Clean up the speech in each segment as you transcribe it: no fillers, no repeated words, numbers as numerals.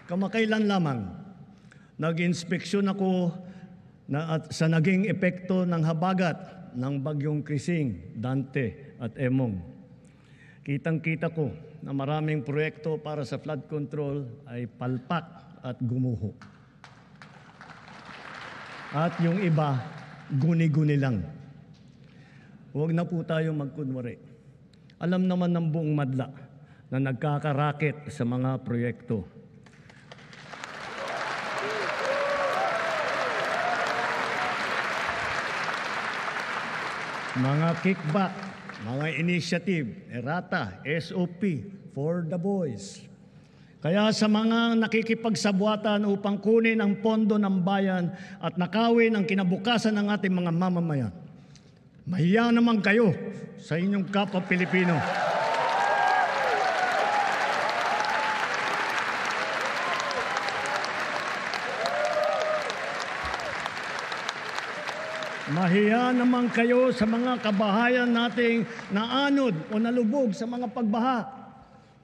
Kamakailan lamang, nag-inspeksyon ako sa naging epekto ng habagat ng bagyong Krising, Dante at Emong. Kitang-kita ko na maraming proyekto para sa flood control ay palpak at gumuho. At yung iba, guni-guni lang. Huwag na po tayo magkunwari. Alam naman ng buong madla na nagkakaraket sa mga proyekto. Mga kickback, mga initiative, errata, SOP, for the boys. Kaya sa mga nakikipagsabwatan upang kunin ang pondo ng bayan at nakawin ang kinabukasan ng ating mga mamamayan, mahiya naman kayo sa inyong kapwa Pilipino. Mahiya naman kayo sa mga kabahayan nating naanod o nalubog sa mga pagbaha.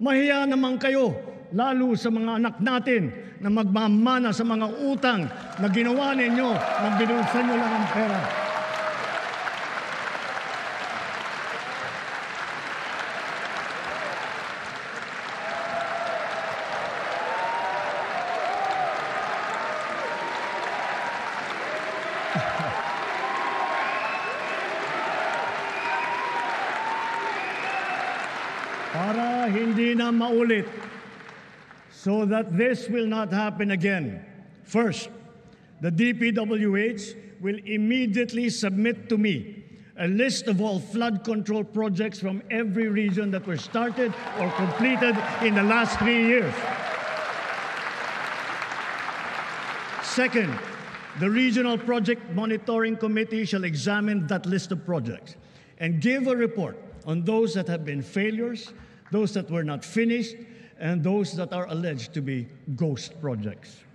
Mahiya naman kayo, lalo sa mga anak natin na magmamana sa mga utang na ginawa ninyo na binulsan nyo lang ang pera. Para hindi na maulit, so that this will not happen again. First, the DPWH will immediately submit to me a list of all flood control projects from every region that were started or completed in the last 3 years. Second, the Regional Project Monitoring Committee shall examine that list of projects and give a report on those that have been failures, those that were not finished, and those that are alleged to be ghost projects.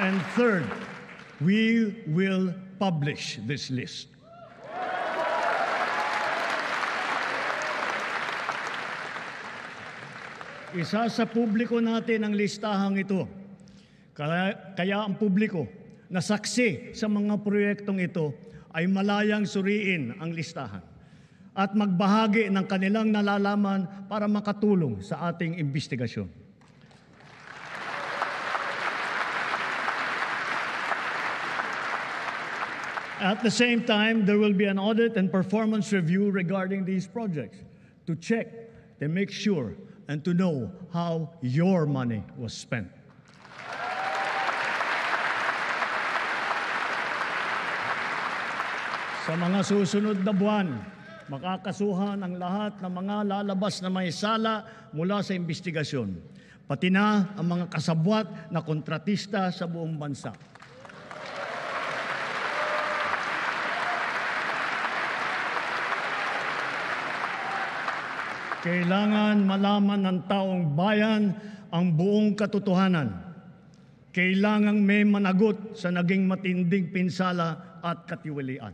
And third, we will publish this list. Isa sa publiko natin ang listahang ito. Kaya ang publiko na saksi sa mga proyektong ito ay malayang suriin ang listahan at magbahagi ng kanilang nalalaman para makatulong sa ating imbestigasyon. At the same time, there will be an audit and performance review regarding these projects to check, to make sure, and to know how your money was spent. Sa mga susunod na buwan, makakasuhan ang lahat ng mga lalabas na may sala mula sa imbestigasyon, pati na ang mga kasabwat na kontratista sa buong bansa. Kailangan malaman ng taong bayan ang buong katotohanan. Kailangang may managot sa naging matinding pinsala at katiwalian.